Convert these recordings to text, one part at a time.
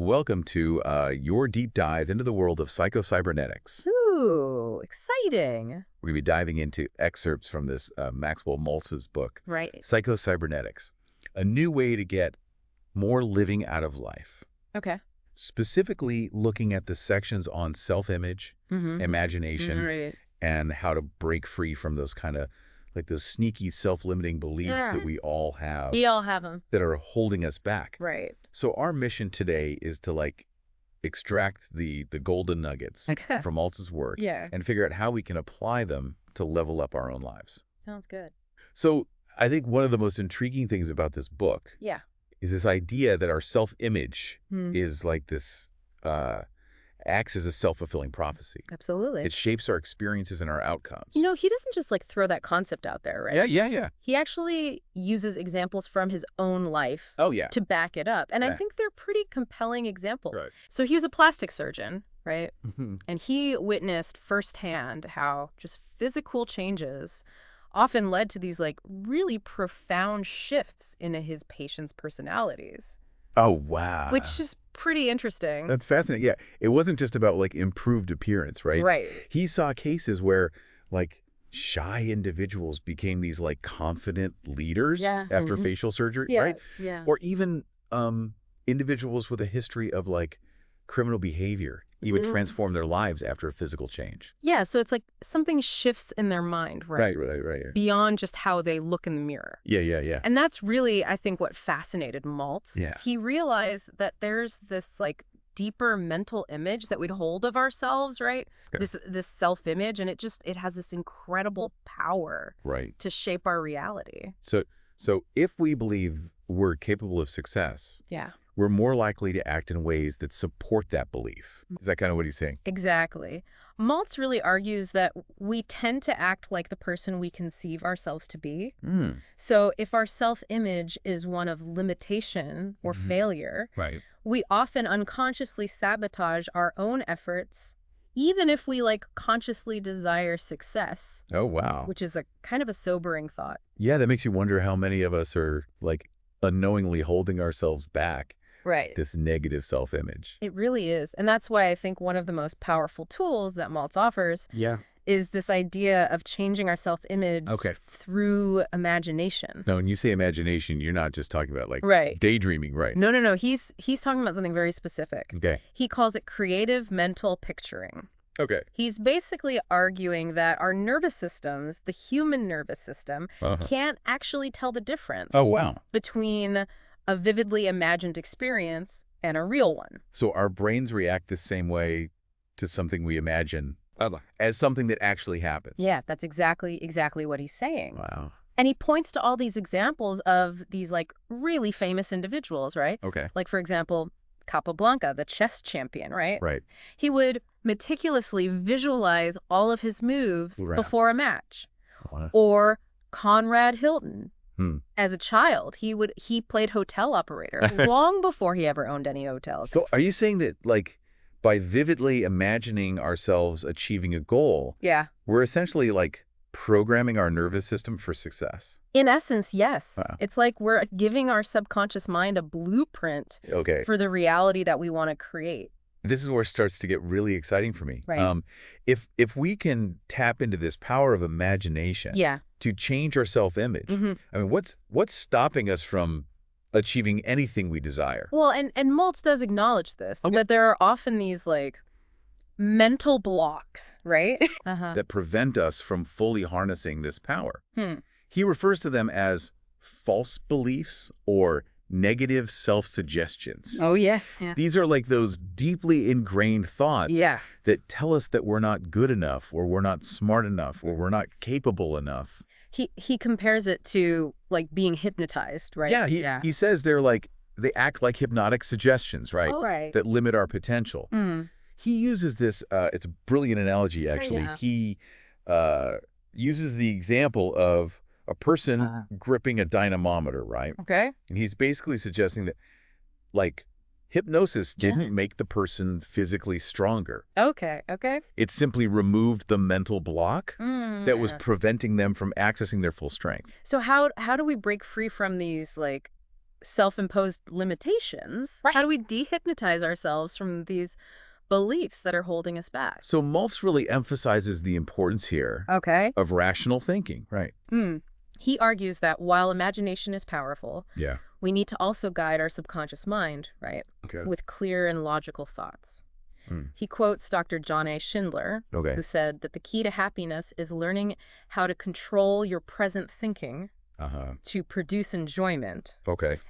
Welcome to your deep dive into the world of Psycho-Cybernetics. Ooh, exciting. We're going to be diving into excerpts from this Maxwell Maltz's book, Right. Psycho-Cybernetics, a new way to get more living out of life. Okay. Specifically looking at the sections on self-image, imagination, Right. and how to break free from those kind of like those sneaky self-limiting beliefs that we all have We all have them. that are holding us back. Right. So our mission today is to extract the golden nuggets Okay. from Maltz's work Yeah. and figure out how we can apply them to level up our own lives. Sounds good. So I think one of the most intriguing things about this book Yeah. is this idea that our self-image Hmm. is like this, acts as a self-fulfilling prophecy. Absolutely. It shapes our experiences and our outcomes. You know, he doesn't just throw that concept out there, right? Yeah. He actually uses examples from his own life Oh, yeah. to back it up. And I Yeah. think they're pretty compelling examples. Right. So he was a plastic surgeon, right? Mhm. And he witnessed firsthand how just physical changes often led to these really profound shifts in his patients' personalities, Oh, wow. which is pretty interesting. That's fascinating. Yeah. It wasn't just about improved appearance, right? Right. He saw cases where shy individuals became these confident leaders Yeah. after facial surgery, Yeah. right? Yeah. Or even individuals with a history of criminal behavior even transform their lives after a physical change. Yeah. So it's like something shifts in their mind, right? Right. Beyond just how they look in the mirror. Yeah. And that's really, I think, what fascinated Maltz. Yeah. He realized that there's this deeper mental image that we'd hold of ourselves, right? Sure. This self-image, and it has this incredible power Right. to shape our reality. So if we believe we're capable of success, Yeah. we're more likely to act in ways that support that belief. Is that kind of what he's saying? Exactly. Maltz really argues that we tend to act like the person we conceive ourselves to be. So if our self-image is one of limitation or failure, Right. we often unconsciously sabotage our own efforts, even if we consciously desire success, Oh, wow. which is a kind of a sobering thought. Yeah, that makes you wonder how many of us are unknowingly holding ourselves back. Right. This negative self-image. It really is. And that's why I think one of the most powerful tools that Maltz offers is this idea of changing our self-image through imagination. Now, when you say imagination, you're not just talking about Right. daydreaming, right? No. He's talking about something very specific. Okay. He calls it creative mental picturing. Okay. He's basically arguing that our nervous systems, the human nervous system, can't actually tell the difference Oh, wow. between a vividly imagined experience and a real one. So our brains react the same way to something we imagine as something that actually happens. Yeah, that's exactly what he's saying. Wow. And he points to all these examples of these really famous individuals, right? Okay. For example, Capablanca, the chess champion, right? Right. He would meticulously visualize all of his moves Right. before a match. Wow. Or Conrad Hilton. As a child, he played hotel operator long before he ever owned any hotels. So are you saying that by vividly imagining ourselves achieving a goal, Yeah. we're essentially programming our nervous system for success? In essence, yes. Wow. It's like we're giving our subconscious mind a blueprint Okay. for the reality that we want to create. This is where it starts to get really exciting for me. Right. If we can tap into this power of imagination Yeah. to change our self-image, I mean, what's stopping us from achieving anything we desire? Well, and Maltz does acknowledge this, that there are often these mental blocks, right? That prevent us from fully harnessing this power. He refers to them as false beliefs or negative self-suggestions. Oh, yeah. These are those deeply ingrained thoughts Yeah. that tell us that we're not good enough, or we're not smart enough, or we're not capable enough. He compares it to being hypnotized, right? Yeah, he says they act like hypnotic suggestions, right? Oh, right. That limit our potential. He uses this, it's a brilliant analogy, actually. Yeah. He uses the example of a person gripping a dynamometer, right? Okay. And he's basically suggesting that, hypnosis didn't make the person physically stronger. Okay. It simply removed the mental block that was preventing them from accessing their full strength. So how do we break free from these self-imposed limitations, how do we dehypnotize ourselves from these beliefs that are holding us back? So Maltz really emphasizes the importance here of rational thinking. Right. He argues that while imagination is powerful, Yeah. we need to also guide our subconscious mind, right, with clear and logical thoughts. He quotes Dr. John A. Schindler, who said that the key to happiness is learning how to control your present thinking to produce enjoyment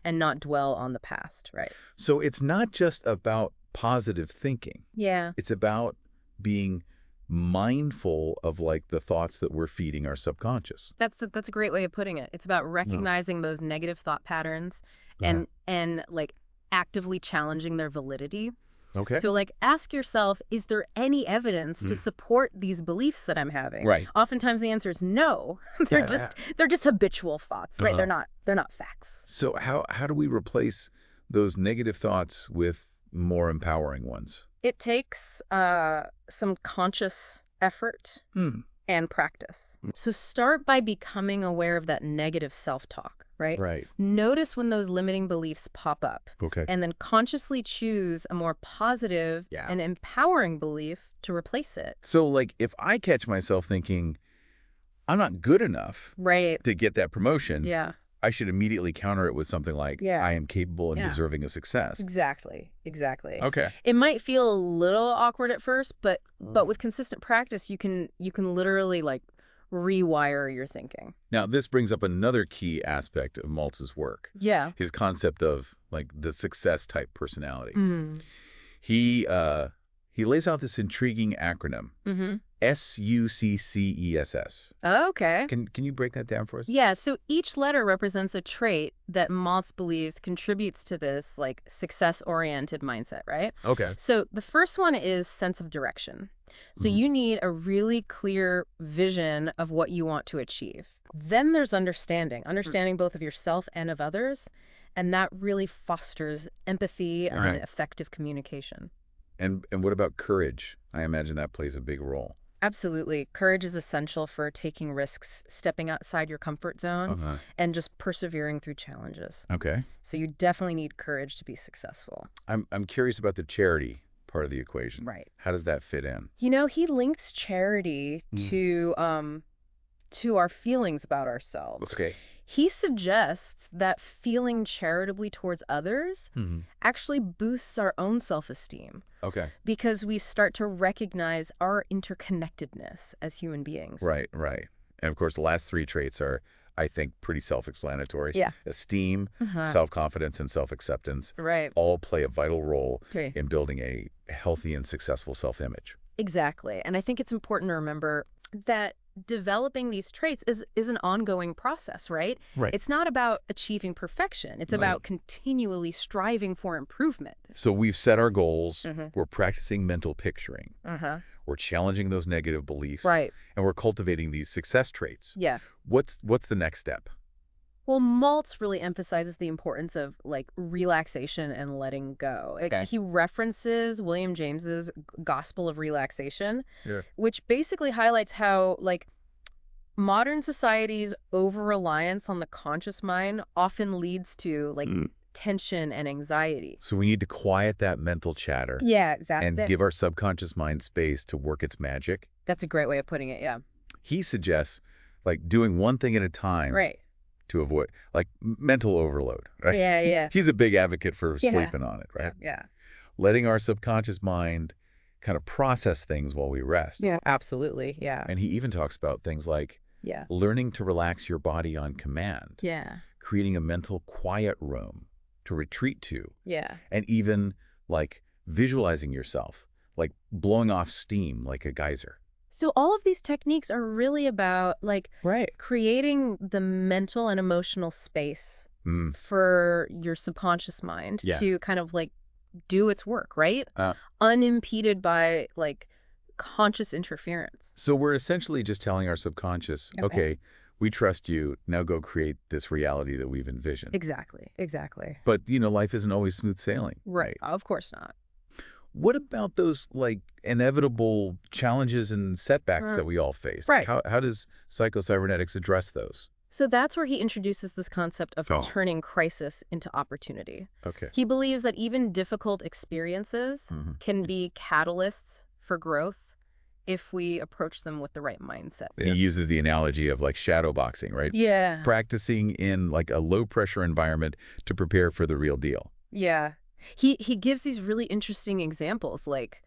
and not dwell on the past, right? So it's not just about positive thinking. Yeah. It's about being mindful of like the thoughts that we're feeding our subconscious. That's a great way of putting it. It's about recognizing those negative thought patterns and like actively challenging their validity. So like ask yourself, is there any evidence to support these beliefs that I'm having? Right. Oftentimes the answer is no. they're just habitual thoughts, right? They're not facts. So how do we replace those negative thoughts with more empowering ones? It takes some conscious effort and practice. So start by becoming aware of that negative self-talk, right? Right. Notice when those limiting beliefs pop up. And then consciously choose a more positive and empowering belief to replace it. So like if I catch myself thinking, I'm not good enough to get that promotion, I should immediately counter it with something like, I am capable and deserving of success. Exactly. Okay. It might feel a little awkward at first, but with consistent practice, you can literally like rewire your thinking. Now, this brings up another key aspect of Maltz's work. Yeah. His concept of like the success type personality. He lays out this intriguing acronym, SUCCESS. Okay. Can you break that down for us? Yeah, so each letter represents a trait that Maltz believes contributes to this like success-oriented mindset, right? Okay. So the first one is sense of direction. So you need a really clear vision of what you want to achieve. Then there's understanding both of yourself and of others, and that really fosters empathy and effective communication. And what about courage? I imagine that plays a big role. Absolutely. Courage is essential for taking risks, stepping outside your comfort zone, and just persevering through challenges. Okay. So you definitely need courage to be successful. I'm curious about the charity part of the equation. Right. How does that fit in? You know, he links charity to our feelings about ourselves. Okay. He suggests that feeling charitably towards others actually boosts our own self-esteem. Okay. Because we start to recognize our interconnectedness as human beings. Right. And of course, the last three traits are, I think, pretty self-explanatory. Yeah. Esteem, self-confidence, and self-acceptance all play a vital role in building a healthy and successful self-image. Exactly. And I think it's important to remember that developing these traits is an ongoing process, right? It's not about achieving perfection. It's about continually striving for improvement. So we've set our goals. We're practicing mental picturing. We're challenging those negative beliefs. And we're cultivating these success traits. Yeah. What's the next step? Well, Maltz really emphasizes the importance of like relaxation and letting go. He references William James's Gospel of Relaxation, which basically highlights how like modern society's over-reliance on the conscious mind often leads to like tension and anxiety. So we need to quiet that mental chatter. Yeah, exactly. And give our subconscious mind space to work its magic. That's a great way of putting it, yeah. He suggests like doing one thing at a time. To avoid like mental overload, right? Yeah. He's a big advocate for sleeping on it, right? Yeah. Letting our subconscious mind kind of process things while we rest. Yeah, absolutely. Yeah. And he even talks about things like learning to relax your body on command. Yeah. Creating a mental quiet room to retreat to. Yeah. And even like visualizing yourself, like blowing off steam like a geyser. So all of these techniques are really about like creating the mental and emotional space for your subconscious mind to kind of like do its work, right? Unimpeded by like conscious interference. So we're essentially just telling our subconscious, okay, we trust you, now go create this reality that we've envisioned. Exactly. But, you know, life isn't always smooth sailing. Right. Of course not. What about those like inevitable challenges and setbacks that we all face? How does Psycho-Cybernetics address those? So that's where he introduces this concept of turning crisis into opportunity. Okay. He believes that even difficult experiences can be catalysts for growth if we approach them with the right mindset. He uses the analogy of like shadow boxing, right? Yeah. Practicing in like a low pressure environment to prepare for the real deal. Yeah. He gives these really interesting examples, like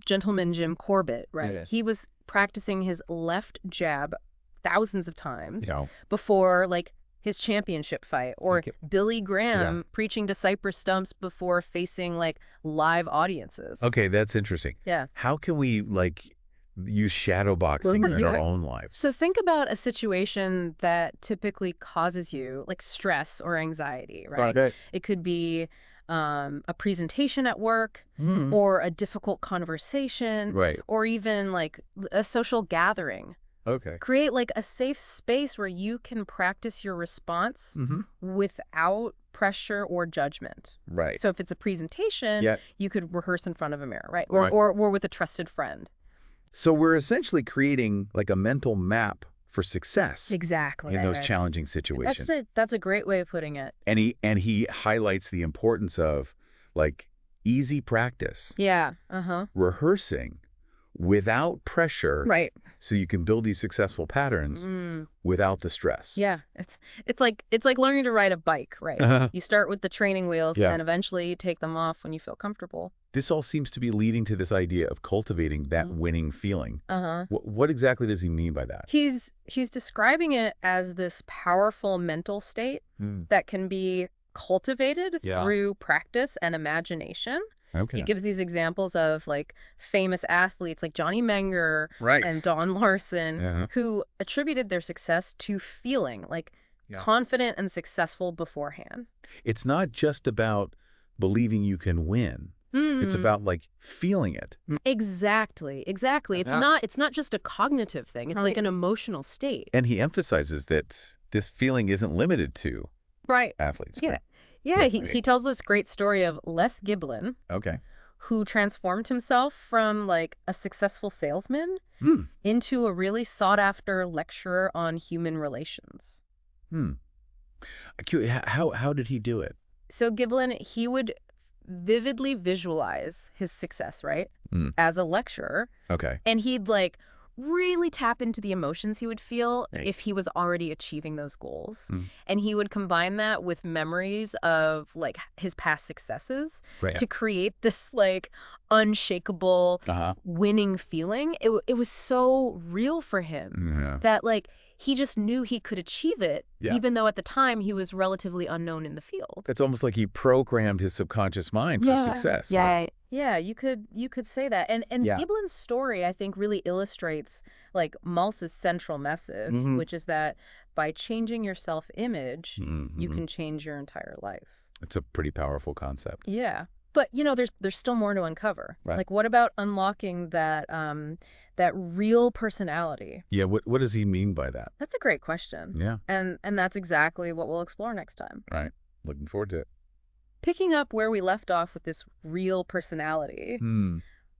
gentleman Jim Corbett, right? Yeah. He was practicing his left jab thousands of times before like his championship fight, or Billy Graham preaching to cypress stumps before facing like live audiences. Okay, that's interesting. Yeah. How can we like use shadow boxing in our own lives? So think about a situation that typically causes you like stress or anxiety, right? Okay. It could be a presentation at work, or a difficult conversation, or even like a social gathering. Okay. Create like a safe space where you can practice your response without pressure or judgment. Right. So if it's a presentation, you could rehearse in front of a mirror, right? Or with a trusted friend. So we're essentially creating like a mental map for success. Exactly. In those challenging situations. That's a great way of putting it. And he highlights the importance of like easy practice. Yeah. Rehearsing without pressure. Right. So you can build these successful patterns without the stress. Yeah. It's like learning to ride a bike, right? You start with the training wheels and eventually you take them off when you feel comfortable. This all seems to be leading to this idea of cultivating that winning feeling. What exactly does he mean by that? He's describing it as this powerful mental state that can be cultivated through practice and imagination. Okay. He gives these examples of like famous athletes like Johnny Menger and Don Larson who attributed their success to feeling like confident and successful beforehand. It's not just about believing you can win. It's about like feeling it. Exactly. It's not just a cognitive thing. It's like an emotional state. And he emphasizes that this feeling isn't limited to athletes. Yeah. Yeah, he tells this great story of Les Giblin, who transformed himself from like a successful salesman into a really sought-after lecturer on human relations. How did he do it? So Giblin, he would vividly visualize his success, right, as a lecturer. Okay. And he'd like really tap into the emotions he would feel if he was already achieving those goals. And he would combine that with memories of like his past successes to create this like unshakable winning feeling. It was so real for him that like he just knew he could achieve it, even though at the time he was relatively unknown in the field. It's almost like he programmed his subconscious mind for success. Yeah, you could say that. And Giblin's story, I think, really illustrates like Maltz's central message, which is that by changing your self-image, you can change your entire life. It's a pretty powerful concept. Yeah. But, you know, there's still more to uncover. Right. Like, what about unlocking that that real personality? Yeah, what does he mean by that? That's a great question. Yeah. And that's exactly what we'll explore next time. Right. Looking forward to it. Picking up where we left off with this real personality,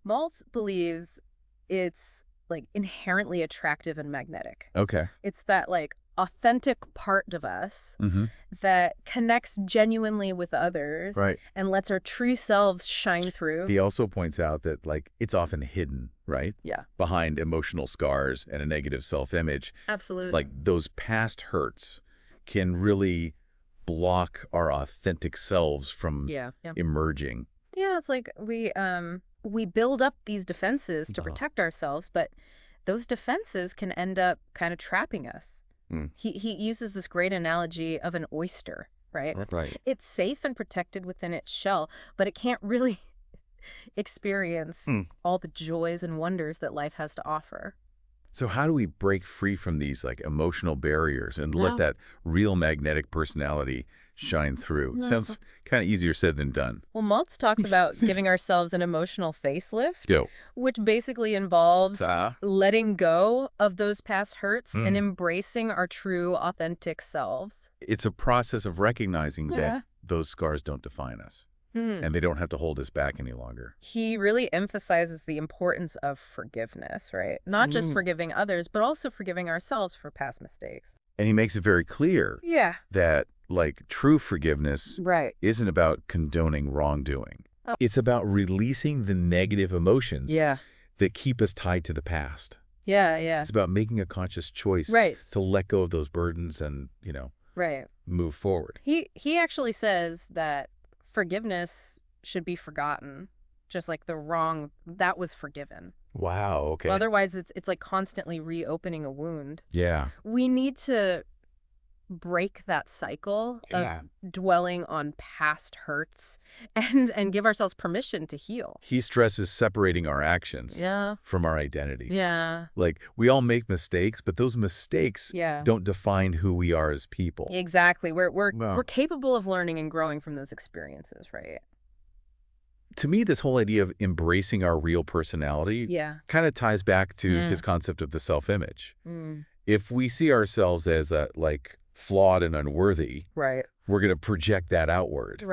Maltz believes it's like inherently attractive and magnetic. Okay. It's that like authentic part of us that connects genuinely with others and lets our true selves shine through. He also points out that like it's often hidden, right? Yeah. Behind emotional scars and a negative self-image. Absolutely. Like those past hurts can really block our authentic selves from emerging. Yeah, it's like we build up these defenses to protect ourselves, but those defenses can end up kind of trapping us. He uses this great analogy of an oyster, right? Right. It's safe and protected within its shell, but it can't really experience all the joys and wonders that life has to offer. So how do we break free from these like emotional barriers and let that real magnetic personality shine through? Sounds kind of easier said than done. Well, Maltz talks about giving ourselves an emotional facelift, which basically involves letting go of those past hurts and embracing our true, authentic selves. It's a process of recognizing that those scars don't define us. and they don't have to hold us back any longer. He really emphasizes the importance of forgiveness, right? Not just forgiving others, but also forgiving ourselves for past mistakes. And he makes it very clear that, like, true forgiveness isn't about condoning wrongdoing. Oh. It's about releasing the negative emotions that keep us tied to the past. It's about making a conscious choice to let go of those burdens and, you know, move forward. He actually says that forgiveness should be forgotten, just like the wrong that was forgiven. Wow, okay. Otherwise, it's like constantly reopening a wound. Yeah. We need to break that cycle of dwelling on past hurts and give ourselves permission to heal. He stresses separating our actions from our identity. Yeah. Like, we all make mistakes, but those mistakes don't define who we are as people. Exactly. We're capable of learning and growing from those experiences, right? To me, this whole idea of embracing our real personality kind of ties back to his concept of the self-image. If we see ourselves as like flawed and unworthy, we're going to project that outward.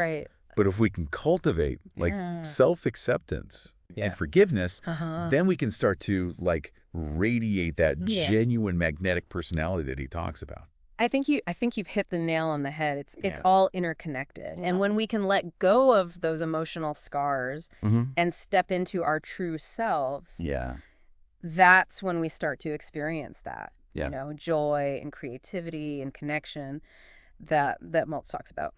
But if we can cultivate like self-acceptance and forgiveness, then we can start to like radiate that genuine magnetic personality that he talks about. I think you've hit the nail on the head. It's all interconnected. And when we can let go of those emotional scars and step into our true selves, that's when we start to experience that. You know, joy and creativity and connection that Maltz talks about.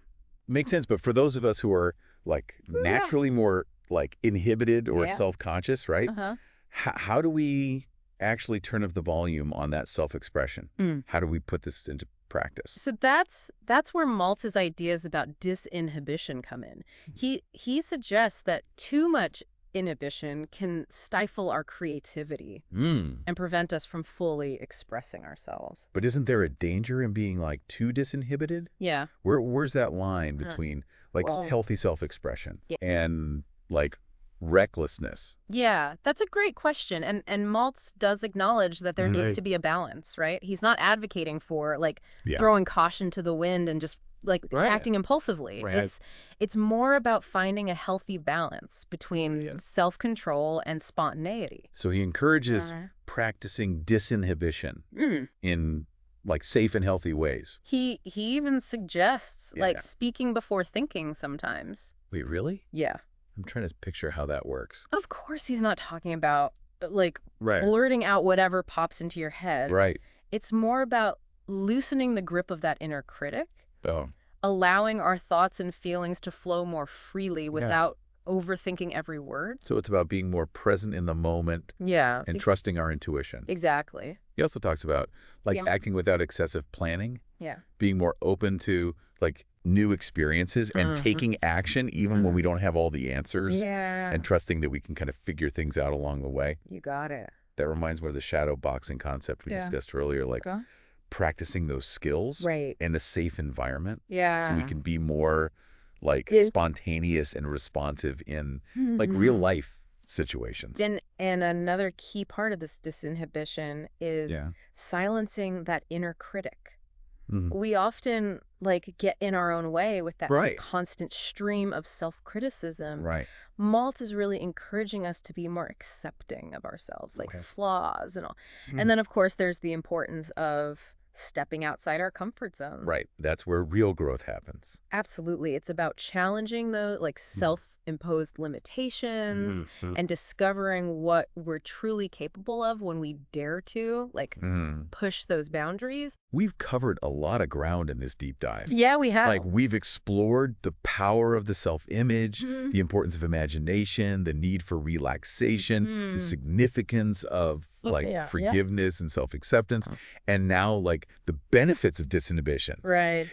Makes sense. But for those of us who are like naturally more like inhibited or self-conscious, right? How do we actually turn up the volume on that self-expression? How do we put this into practice? So that's where Maltz's ideas about disinhibition come in. He suggests that too much inhibition can stifle our creativity and prevent us from fully expressing ourselves. But isn't there a danger in being like too disinhibited? Yeah. Where's that line between like healthy self-expression and like recklessness? Yeah, that's a great question. And Maltz does acknowledge that there needs to be a balance, right? He's not advocating for like throwing caution to the wind and just like acting impulsively. It's more about finding a healthy balance between self-control and spontaneity. So he encourages practicing disinhibition in like safe and healthy ways. He even suggests like speaking before thinking sometimes. Wait, really? Yeah. I'm trying to picture how that works. Of course he's not talking about like blurting out whatever pops into your head. It's more about loosening the grip of that inner critic. Allowing our thoughts and feelings to flow more freely without overthinking every word. So it's about being more present in the moment and trusting our intuition. Exactly. He also talks about like acting without excessive planning, being more open to like new experiences and taking action even when we don't have all the answers and trusting that we can kind of figure things out along the way. You got it. That reminds me of the shadow boxing concept we discussed earlier, like practicing those skills in a safe environment so we can be more like spontaneous and responsive in like real life situations. And another key part of this disinhibition is silencing that inner critic. We often like get in our own way with that constant stream of self-criticism. Maltz is really encouraging us to be more accepting of ourselves, like flaws and all. And then of course there's the importance of stepping outside our comfort zones. That's where real growth happens. Absolutely. It's about challenging the like self-imposed limitations and discovering what we're truly capable of when we dare to like push those boundaries. We've covered a lot of ground in this deep dive. Yeah, we have. Like we've explored the power of the self-image, the importance of imagination, the need for relaxation, the significance of like forgiveness and self-acceptance, and now like the benefits of disinhibition.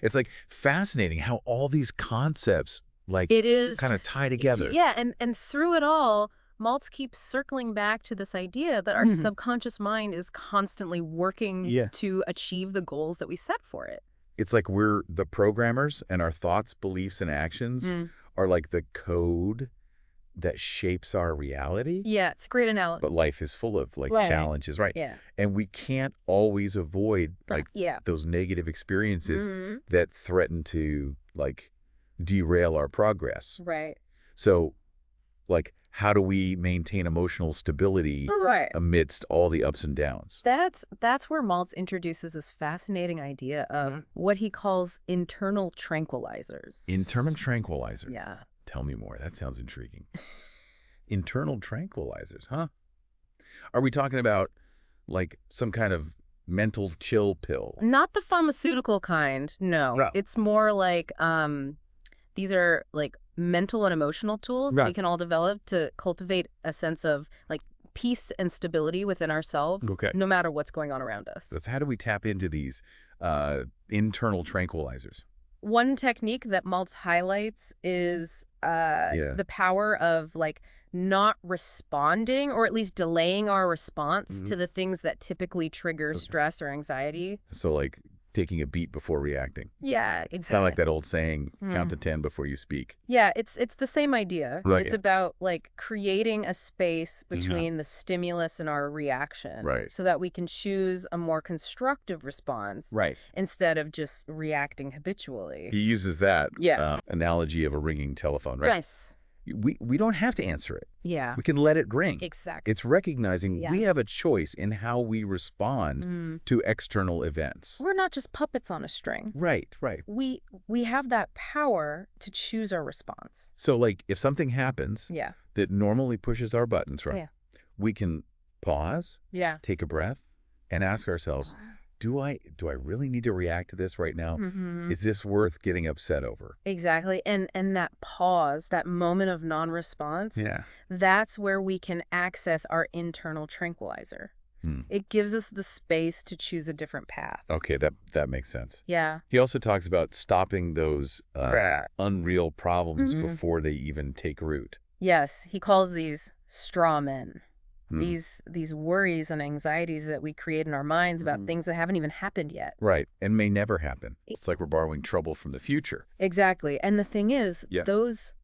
It's like fascinating how all these concepts like kind of tie together. Yeah, and through it all, Maltz keeps circling back to this idea that our subconscious mind is constantly working to achieve the goals that we set for it. It's like we're the programmers and our thoughts, beliefs, and actions are like the code that shapes our reality. Yeah, it's a great analogy. But life is full of like challenges, and we can't always avoid like those negative experiences that threaten to like derail our progress. Right. So, like, how do we maintain emotional stability amidst all the ups and downs? That's where Maltz introduces this fascinating idea of what he calls internal tranquilizers. Internal tranquilizers? Yeah. Tell me more. That sounds intriguing. Internal tranquilizers, huh? Are we talking about, like, some kind of mental chill pill? Not the pharmaceutical kind, no. It's more like, these are, like, mental and emotional tools we can all develop to cultivate a sense of, like, peace and stability within ourselves, no matter what's going on around us. That's how do we tap into these internal tranquilizers? One technique that Maltz highlights is the power of, like, not responding, or at least delaying our response to the things that typically trigger stress or anxiety. So, like, taking a beat before reacting. Yeah, exactly. Kind of like that old saying, count to 10 before you speak. Yeah, it's the same idea. Right. It's about, like, creating a space between the stimulus and our reaction, so that we can choose a more constructive response instead of just reacting habitually. He uses that analogy of a ringing telephone, right? Yes. We don't have to answer it. Yeah. We can let it ring. Exactly. It's recognizing we have a choice in how we respond to external events. We're not just puppets on a string. Right. We have that power to choose our response. So, like, if something happens that normally pushes our buttons, we can pause, take a breath, and ask ourselves, do I really need to react to this right now? Is this worth getting upset over? Exactly. And that pause, that moment of non-response, that's where we can access our internal tranquilizer. It gives us the space to choose a different path. Okay, that makes sense. Yeah. He also talks about stopping those unreal problems before they even take root. Yes, he calls these straw men. These worries and anxieties that we create in our minds about things that haven't even happened yet. Right, and may never happen. It's like we're borrowing trouble from the future. Exactly. And the thing is, those,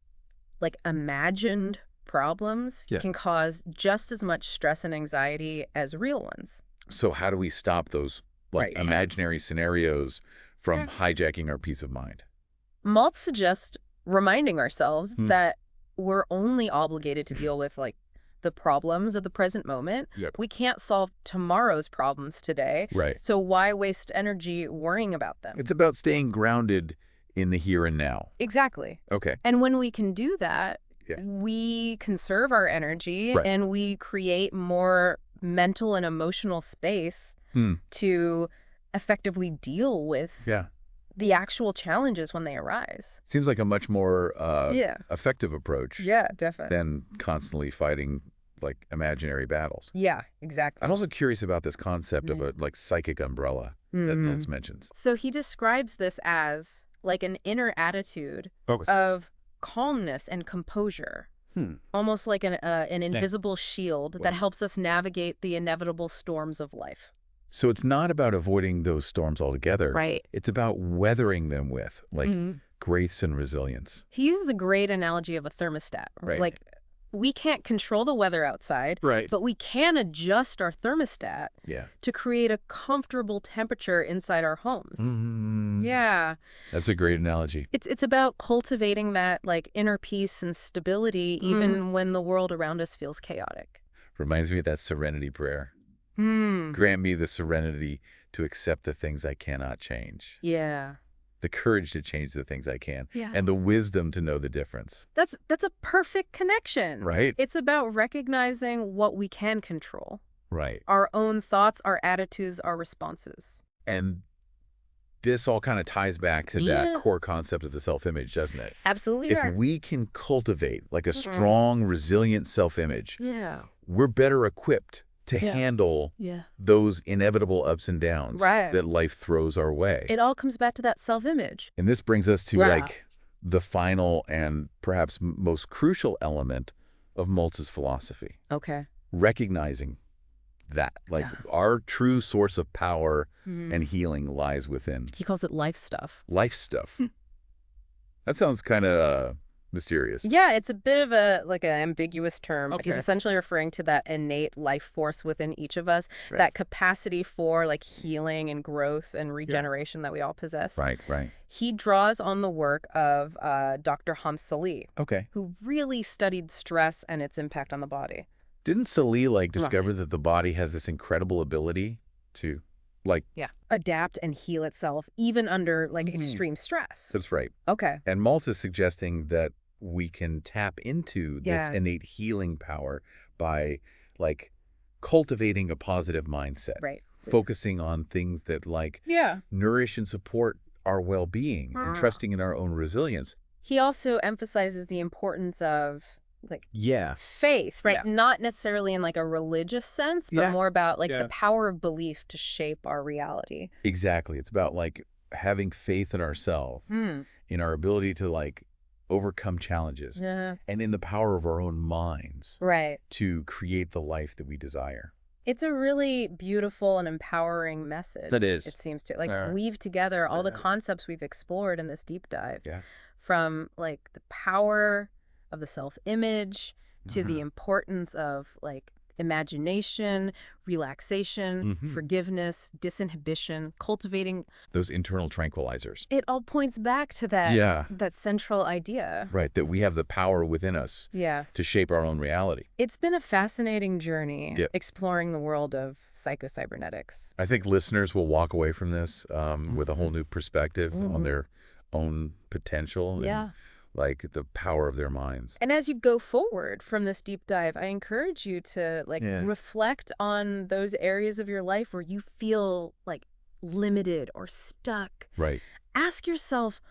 like, imagined problems can cause just as much stress and anxiety as real ones. So how do we stop those, like, imaginary scenarios from hijacking our peace of mind? Maltz suggests reminding ourselves that we're only obligated to deal with, like, the problems of the present moment. We can't solve tomorrow's problems today. So why waste energy worrying about them? It's about staying grounded in the here and now. Exactly. Okay. And when we can do that, we conserve our energy and we create more mental and emotional space to effectively deal with the actual challenges when they arise. Seems like a much more effective approach definitely. than constantly fighting, like, imaginary battles. Yeah, exactly. I'm also curious about this concept of a, like, psychic umbrella that Maltz mentions. So he describes this as, like, an inner attitude of calmness and composure. Almost like an invisible shield that helps us navigate the inevitable storms of life. So it's not about avoiding those storms altogether. Right. It's about weathering them with, like, grace and resilience. He uses a great analogy of a thermostat. Like, we can't control the weather outside, but we can adjust our thermostat to create a comfortable temperature inside our homes. Yeah. That's a great analogy. It's about cultivating that, like, inner peace and stability even when the world around us feels chaotic. Reminds me of that serenity prayer. Grant me the serenity to accept the things I cannot change. Yeah. The courage to change the things I can. And the wisdom to know the difference. That's a perfect connection. Right. It's about recognizing what we can control. Right. Our own thoughts, our attitudes, our responses. And this all kind of ties back to that core concept of the self-image, doesn't it? Absolutely. If we can cultivate, like, a strong, resilient self-image, we're better equipped to handle those inevitable ups and downs that life throws our way. It all comes back to that self-image. And this brings us to like the final and perhaps most crucial element of Maltz's philosophy. Okay. Recognizing that, like, our true source of power and healing lies within. He calls it life stuff. Life stuff. That sounds kind of mysterious. Yeah, it's a bit of an ambiguous term. Okay. He's essentially referring to that innate life force within each of us, Right. that capacity for like healing and growth and regeneration that we all possess. Right, right. He draws on the work of Dr. Salih, Okay. who really studied stress and its impact on the body. Didn't Salih, like, discover that the body has this incredible ability to, like... Yeah, adapt and heal itself, even under, like, extreme stress? That's right. Okay. And Maltz is suggesting that we can tap into this innate healing power by, like, cultivating a positive mindset. Right. Focusing on things that, like, nourish and support our well-being and trusting in our own resilience. He also emphasizes the importance of, like, faith, right? Yeah. Not necessarily in, like, a religious sense, but more about, like, the power of belief to shape our reality. Exactly. It's about, like, having faith in ourselves, in our ability to, like, overcome challenges, and in the power of our own minds to create the life that we desire. It's a really beautiful and empowering message. That is. It seems to, like, weave together all the concepts we've explored in this deep dive. From, like, the power of the self-image to the importance of, like, imagination, relaxation, forgiveness, disinhibition, cultivating those internal tranquilizers. It all points back to that that central idea. Right, that we have the power within us to shape our own reality. It's been a fascinating journey exploring the world of psycho-cybernetics. I think listeners will walk away from this with a whole new perspective on their own potential and, like, the power of their minds. And as you go forward from this deep dive, I encourage you to, like, reflect on those areas of your life where you feel, like, limited or stuck. Right. Ask yourself,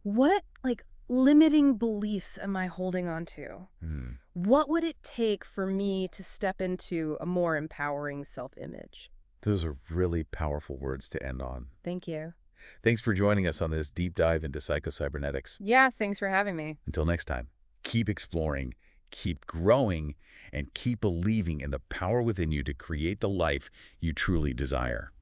what, like, limiting beliefs am I holding on to? What would it take for me to step into a more empowering self-image? Those are really powerful words to end on. Thank you. Thanks for joining us on this deep dive into psycho-cybernetics. Yeah, thanks for having me. Until next time, keep exploring, keep growing, and keep believing in the power within you to create the life you truly desire.